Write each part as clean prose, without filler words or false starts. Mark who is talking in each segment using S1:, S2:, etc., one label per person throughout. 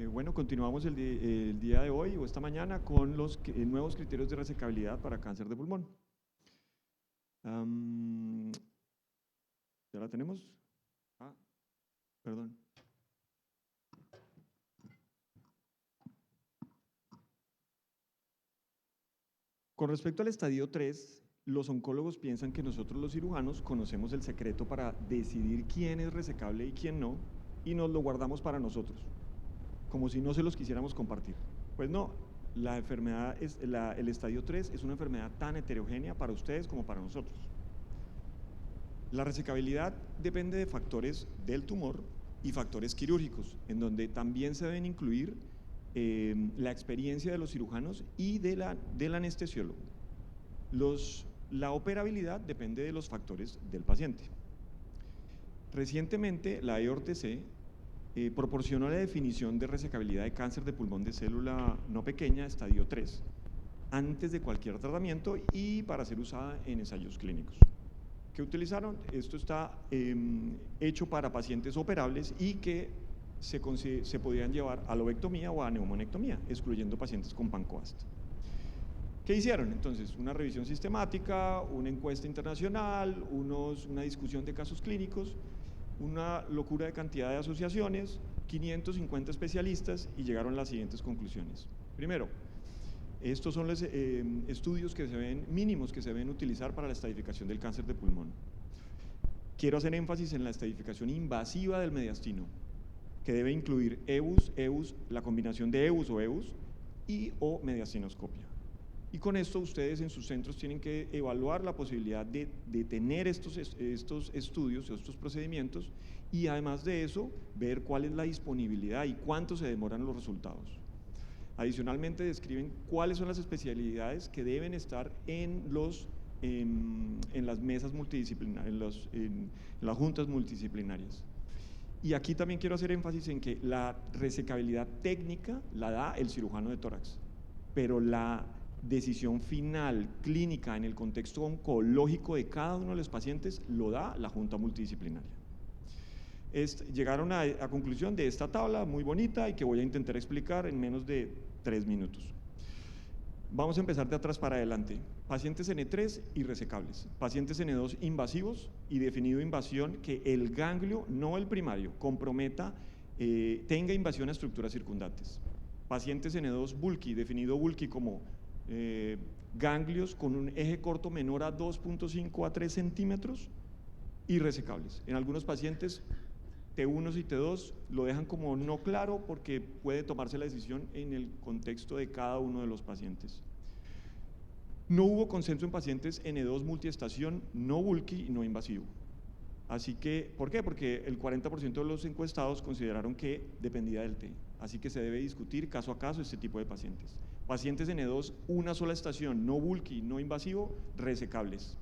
S1: Bueno, continuamos el día de hoy o esta mañana con los nuevos criterios de resecabilidad para cáncer de pulmón. ¿Ya la tenemos? Ah, perdón. Con respecto al estadio 3, los oncólogos piensan que nosotros los cirujanos conocemos el secreto para decidir quién es resecable y quién no, y nos lo guardamos para nosotros, como si no se los quisiéramos compartir. Pues no, la enfermedad el estadio 3 es una enfermedad tan heterogénea para ustedes como para nosotros. La resecabilidad depende de factores del tumor y factores quirúrgicos, en donde también se deben incluir la experiencia de los cirujanos y del anestesiólogo. La operabilidad depende de los factores del paciente. Recientemente, la EORTC proporcionó la definición de resecabilidad de cáncer de pulmón de célula no pequeña, estadio 3, antes de cualquier tratamiento y para ser usada en ensayos clínicos. ¿Qué utilizaron? Esto está hecho para pacientes operables y que se podían llevar a lobectomía o a neumonectomía, excluyendo pacientes con Pancoast. ¿Qué hicieron? Entonces, una revisión sistemática, una encuesta internacional, una discusión de casos clínicos, una locura de cantidad de asociaciones, 550 especialistas y llegaron a las siguientes conclusiones. Primero, estos son los estudios mínimos que se deben utilizar para la estadificación del cáncer de pulmón. Quiero hacer énfasis en la estadificación invasiva del mediastino, que debe incluir EBUS, la combinación de EBUS o EBUS o mediastinoscopia. Y con esto ustedes en sus centros tienen que evaluar la posibilidad de tener estos estudios, estos procedimientos, y además de eso, ver cuál es la disponibilidad y cuánto se demoran los resultados. Adicionalmente, describen cuáles son las especialidades que deben estar en las mesas multidisciplinarias, en las juntas multidisciplinarias. Y aquí también quiero hacer énfasis en que la resecabilidad técnica la da el cirujano de tórax, pero la decisión final clínica en el contexto oncológico de cada uno de los pacientes lo da la junta multidisciplinaria. Llegaron a conclusión de esta tabla muy bonita y que voy a intentar explicar en menos de 3 minutos. Vamos a empezar de atrás para adelante. Pacientes N3 y resecables, pacientes N2 invasivos y definido invasión que el ganglio, no el primario, comprometa, tenga invasión a estructuras circundantes. Pacientes N2 bulky, definido bulky como ganglios con un eje corto menor a 2.5 a 3 centímetros y resecables. En algunos pacientes T1 y T2 lo dejan como no claro porque puede tomarse la decisión en el contexto de cada uno de los pacientes. No hubo consenso en pacientes N2 multiestación, no bulky y no invasivo. Así que, ¿por qué? Porque el 40% de los encuestados consideraron que dependía del T. Así que se debe discutir caso a caso este tipo de pacientes. Pacientes N2, una sola estación, no bulky, no invasivo, resecables,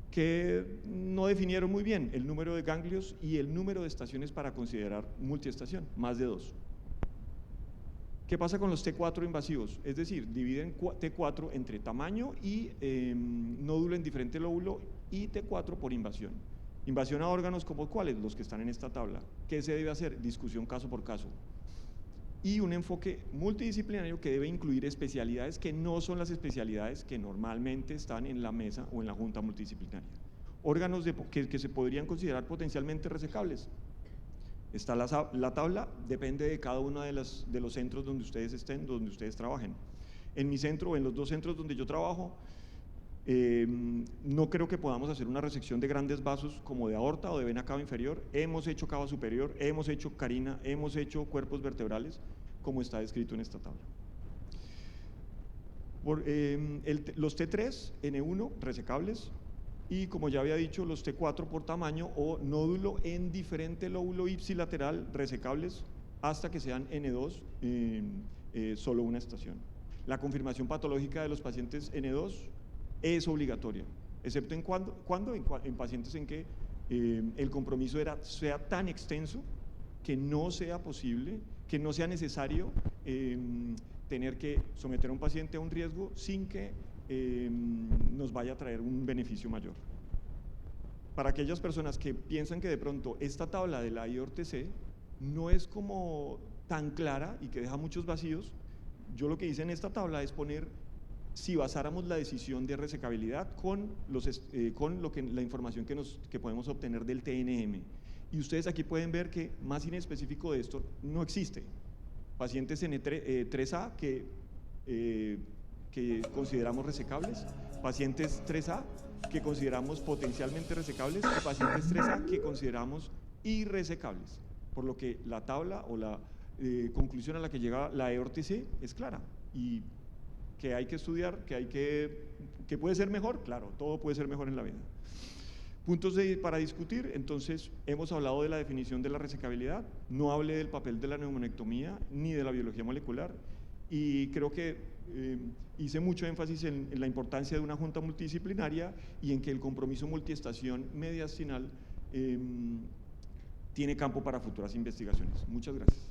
S1: que no definieron muy bien el número de ganglios y el número de estaciones para considerar multiestación, más de 2. ¿Qué pasa con los T4 invasivos? Es decir, dividen T4 entre tamaño y nódulo en diferente lóbulo y T4 por invasión. Invasión a órganos como cuáles, los que están en esta tabla. ¿Qué se debe hacer? Discusión caso por caso. Y un enfoque multidisciplinario que debe incluir especialidades que no son las especialidades que normalmente están en la mesa o en la junta multidisciplinaria. Órganos que se podrían considerar potencialmente resecables. Está la tabla, depende de cada uno de los centros donde ustedes estén, donde ustedes trabajen. En mi centro, en los 2 centros donde yo trabajo, no creo que podamos hacer una resección de grandes vasos como de aorta o de vena cava inferior. Hemos hecho cava superior, hemos hecho carina, hemos hecho cuerpos vertebrales, como está descrito en esta tabla. Los T3, N1, resecables, y como ya había dicho, los T4 por tamaño o nódulo en diferente lóbulo ipsilateral, resecables, hasta que sean N2, solo una estación. La confirmación patológica de los pacientes N2 es obligatoria, excepto en pacientes en que el compromiso sea tan extenso que no sea posible, que no sea necesario tener que someter a un paciente a un riesgo sin que nos vaya a traer un beneficio mayor. Para aquellas personas que piensan que de pronto esta tabla de la IORTC no es como tan clara y que deja muchos vacíos. Yo lo que hice en esta tabla es poner si basáramos la decisión de resecabilidad con la información que podemos obtener del TNM. Y ustedes aquí pueden ver que más inespecífico de esto no existe. Pacientes N3A que consideramos resecables, pacientes 3A que consideramos potencialmente resecables y pacientes 3A que consideramos irresecables. Por lo que la tabla o la conclusión a la que llega la EORTC es clara y que hay que estudiar, que puede ser mejor, claro, todo puede ser mejor en la vida. Puntos para discutir, entonces hemos hablado de la definición de la resecabilidad, no hablé del papel de la neumonectomía ni de la biología molecular y creo que hice mucho énfasis en la importancia de una junta multidisciplinaria y en que el compromiso multiestación mediastinal tiene campo para futuras investigaciones. Muchas gracias.